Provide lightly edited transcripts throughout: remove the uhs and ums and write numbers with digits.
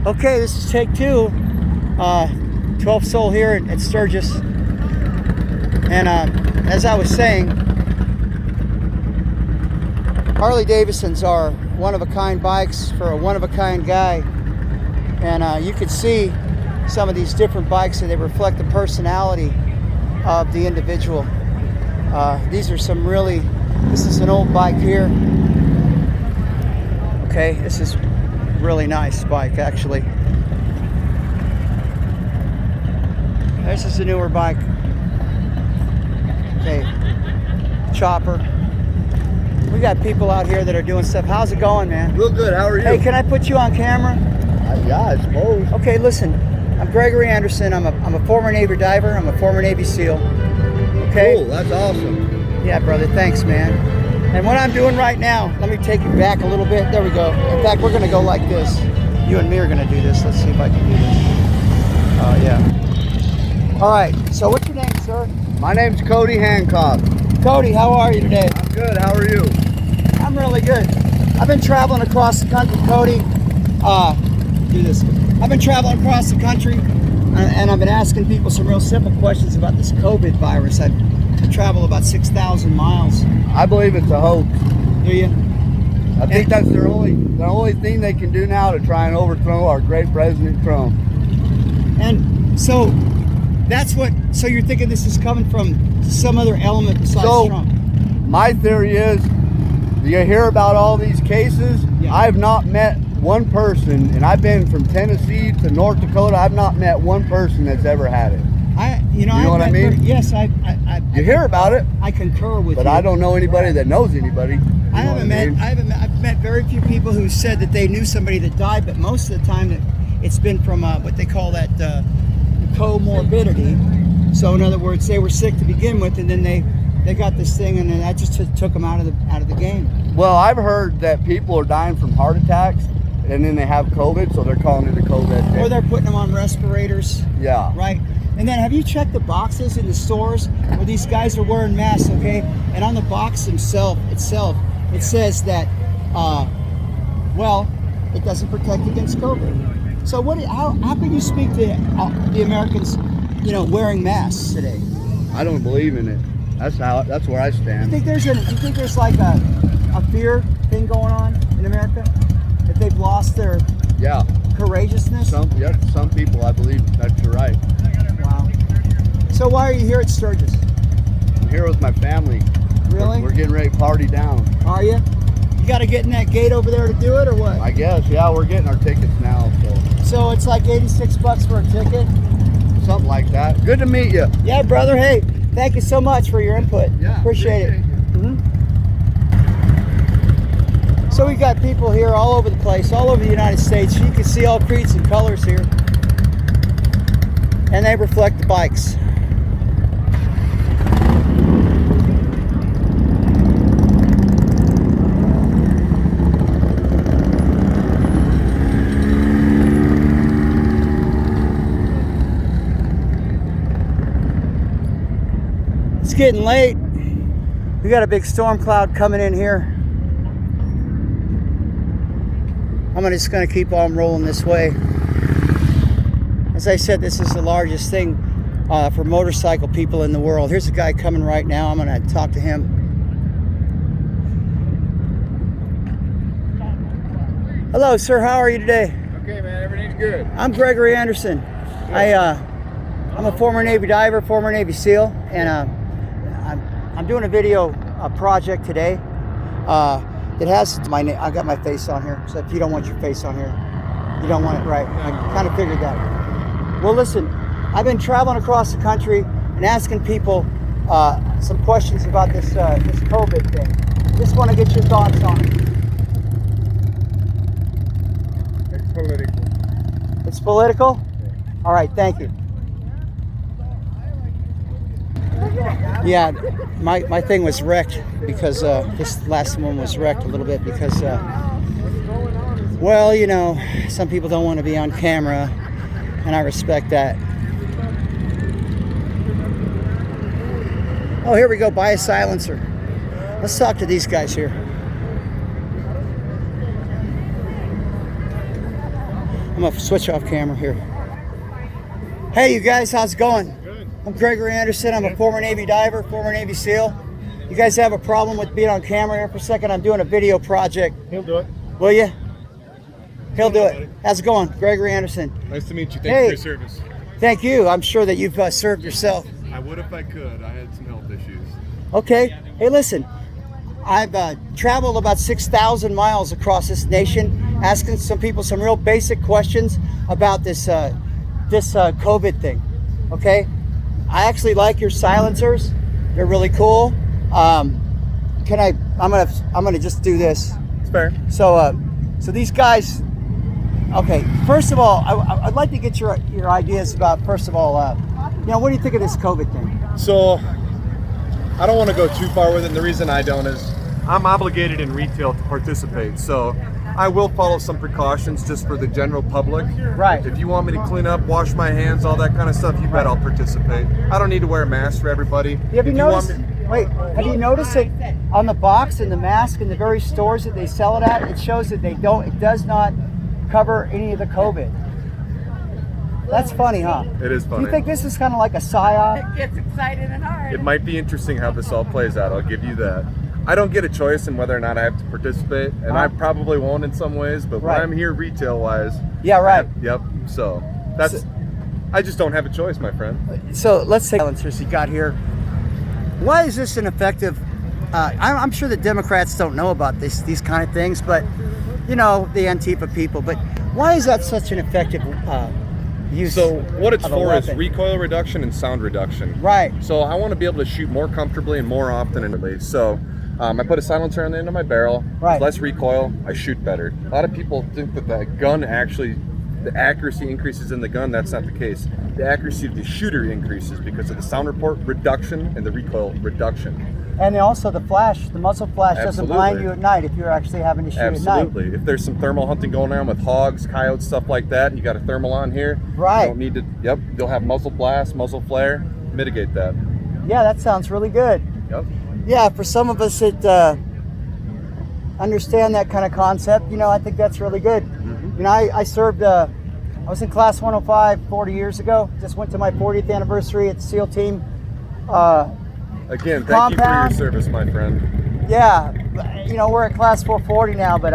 Okay, this is take two. 12th Soul here at Sturgess. And as I was saying, Harley Davidsons are one-of-a-kind bikes for a one-of-a-kind guy. And you can see some of these different bikes, and they reflect the personality of the individual. These are some really, this is an old bike here. Okay, this is really nice bike actually. This is a newer bike. Okay, chopper. We got people out here that are doing stuff. How's it going, man? Real good. How are you? Hey, can I put you on camera? Yeah, I suppose. Okay, listen. I'm Gregory Anderson. I'm a former Navy diver. I'm a former Navy SEAL. Okay. Cool. That's awesome. Yeah, brother. Thanks, man. And what I'm doing right now, let me take you back a little bit. There we go. In fact, we're gonna go like this. You and me are gonna do this. Let's see if I can do this. Yeah. All right. So, what's your name, sir? My name's Cody Hancock. Cody, how are you today? I'm good. How are you? I'm really good. I've been traveling across the country, Cody. Do this. I've been traveling across the country, and I've been asking people some real simple questions about this COVID virus. I travel about 6,000 miles. I believe it's a hoax. Do you? I think that's the only thing they can do now to try and overthrow our great President Trump. And so that's what. So you're thinking this is coming from some other element besides Trump? My theory is, you hear about all these cases. Yeah. I've not met one person, and I've been from Tennessee to North Dakota. I've not met one person that's ever had it. You know what I mean? Yes, You hear about it, I concur with you. but I don't know anybody that knows anybody. I've met very few people who said that they knew somebody that died, but most of the time it's been from what they call that comorbidity. So in other words, they were sick to begin with, and then they got this thing, and then that just took them out of the game. Well, I've heard that people are dying from heart attacks, and then they have COVID, so they're calling it a COVID thing. Or they're putting them on respirators. Yeah. Right. And then have you checked the boxes in the stores where these guys are wearing masks, okay? And on the box itself, it says that, well, it doesn't protect against COVID. So how can you speak to the Americans, wearing masks today? I don't believe in it. That's where I stand. You think there's like a fear thing going on in America? That they've lost their courageousness? Some people, I believe that you're right. Wow. So why are you here at Sturgess? I'm here with my family. Really? We're getting ready to party down. Are you? You got to get in that gate over there to do it, or what? I guess, yeah, we're getting our tickets now. So it's like $86 for a ticket? Something like that. Good to meet you. Yeah, brother. Hey, thank you so much for your input. Yeah, appreciate it. So we got people here all over the place, all over the United States. You can see all creeds and colors here. And they reflect the bikes. It's getting late. We got a big storm cloud coming in here. I'm just going to keep on rolling this way. As I said, this is the largest thing for motorcycle people in the world. Here's a guy coming right now. I'm going to talk to him. Hello, sir. How are you today? Okay, man. Everything's good. I'm Gregory Anderson. I'm a former Navy diver, former Navy SEAL, and I'm doing a video project today. It has my name. I got my face on here. So if you don't want your face on here, you don't want it, right? I kind of figured that. Well, listen, I've been traveling across the country and asking people some questions about this COVID thing. Just want to get your thoughts on it. It's political. It's political? All right, thank you. Yeah, my thing was wrecked because this last one was wrecked a little bit because, well, some people don't want to be on camera, and I respect that. Oh, here we go, buy a silencer. Let's talk to these guys here. I'm gonna switch off camera here. Hey, you guys, how's it going? Good. I'm Gregory Anderson. I'm a former Navy diver, former Navy SEAL. You guys have a problem with being on camera here for a second? I'm doing a video project. He'll do it. Will you? He'll do it. How's it going? Gregory Anderson. Nice to meet you. Hey. Thank you for your service. Thank you. I'm sure that you've served yourself. I would if I could. I had some health issues. Okay. Hey, listen. I've traveled about 6,000 miles across this nation, asking some people some real basic questions about this COVID thing. Okay. I actually like your silencers. They're really cool. I'm gonna just do this. It's fair. So these guys. Okay. First of all, I'd like to get your ideas about. First of all, what do you think of this COVID thing? So, I don't want to go too far with it, and the reason I don't is I'm obligated in retail to participate. So, I will follow some precautions just for the general public. Right. If you want me to clean up, wash my hands, all that kind of stuff, you bet I'll participate. I don't need to wear a mask for everybody. Have you noticed it on the box and the mask in the very stores that they sell it at? It shows that it does not cover any of the COVID. That's funny, huh? It is Do funny. you think this is kind of like a psyop? It gets excited and hard. It might be interesting how this all plays out, I'll give you that. I don't get a choice in whether or not I have to participate, and I probably won't in some ways, but Right. when I'm here retail-wise, Yeah, right. yep, so I just don't have a choice, my friend. So let's take silencers you got here. Why is this an effective? I'm sure the Democrats don't know about these kind of things, but the Antifa people. But why is that such an effective use? So what it's of a for is weapon? recoil reduction and sound reduction. Right. So I want to be able to shoot more comfortably and more often and at least. So I put a silencer on the end of my barrel. Right. Less recoil, I shoot better. A lot of people think that the gun actually, the accuracy increases in the gun. That's not the case. The accuracy of the shooter increases because of the sound report reduction and the recoil reduction. And then also the muzzle flash doesn't Absolutely. blind you at night if you're actually having to shoot at night. Absolutely. If there's some thermal hunting going on with hogs, coyotes, stuff like that, you got a thermal on here. Right. You don't need to, yep, you'll have muzzle blast, muzzle flare, mitigate that. Yeah, that sounds really good. Yep. Yeah, for some of us that understand that kind of concept, I think that's really good. Mm-hmm. I served, I was in Class 105 40 years ago. Just went to my 40th anniversary at the SEAL team. Again, thank Compound. you for your service, my friend. Yeah, we're at Class 440 now, but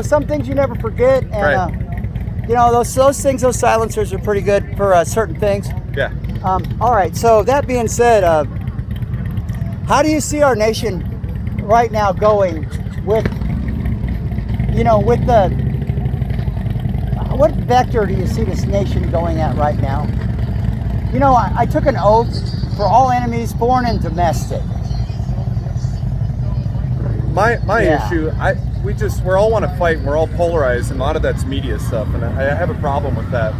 some things you never forget, and Right. those things, those silencers are pretty good for certain things. Yeah. All right, so that being said, how do you see our nation right now going with what vector do you see this nation going at right now? I took an oath for all enemies, foreign and domestic. My Yeah. issue, we're all want to fight, and we're all polarized, and a lot of that's media stuff, and I have a problem with that.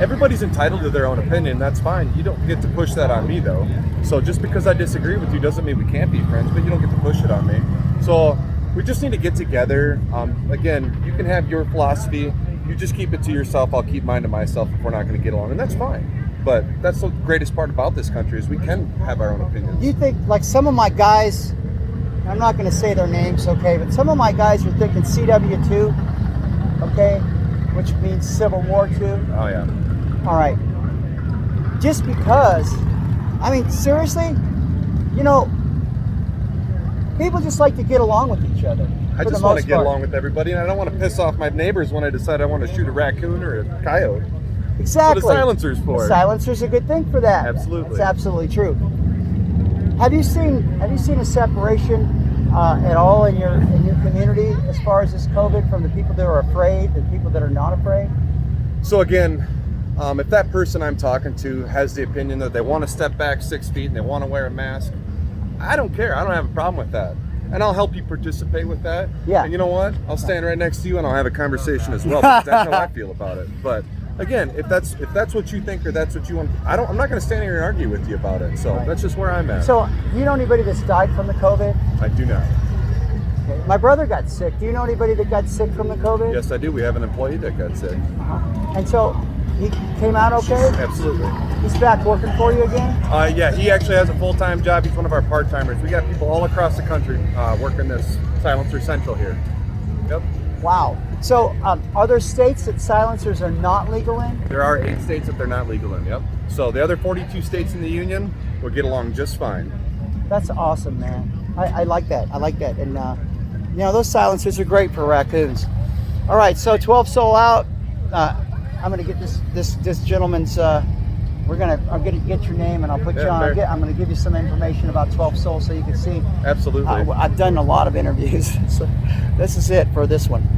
Everybody's entitled to their own opinion, that's fine. You don't get to push that on me though. So just because I disagree with you doesn't mean we can't be friends, but you don't get to push it on me. So we just need to get together. Again, you can have your philosophy, you just keep it to yourself, I'll keep mine to myself if we're not going to get along, and that's fine. But that's the greatest part about this country is we can have our own opinions. Do you think, like some of my guys, I'm not going to say their names, okay, but some of my guys are thinking CW2, okay, which means Civil War 2. Oh yeah. All right. Just because, seriously, people just like to get along with each other. I for just the want to most get part. along with everybody, and I don't want to piss off my neighbors when I decide I want to shoot a raccoon or a coyote. Exactly. What a silencer's for. The silencer's a good thing for that. Absolutely. It's absolutely true. Have you seen a separation at all in your community as far as this COVID from the people that are afraid and people that are not afraid? So again, if that person I'm talking to has the opinion that they want to step back 6 feet and they want to wear a mask, I don't care. I don't have a problem with that. And I'll help you participate with that. Yeah. And you know what? I'll stand right next to you and I'll have a conversation as well. Because that's how I feel about it. But again, if that's what you think or that's what you want, I'm not going to stand here and argue with you about it. So that's just where I'm at. So, do you know anybody that's died from the COVID? I do not. Okay. My brother got sick. Do you know anybody that got sick from the COVID? Yes, I do. We have an employee that got sick. And so, he came out okay? Absolutely. He's back working for you again? Yeah, he actually has a full-time job. He's one of our part-timers. We got people all across the country working this Silencer Central here. Yep. Wow. So, are there states that silencers are not legal in? There are 8 states that they're not legal in. Yep. So the other 42 states in the union will get along just fine. That's awesome, man. I like that. I like that. And you know, those silencers are great for raccoons. All right, so 12 Soul out. I'm gonna get this gentleman's. I'm gonna get your name and I'll put you on. fair. I'm gonna give you some information about 12 Soul so you can see. Absolutely. I've done a lot of interviews. So this is it for this one.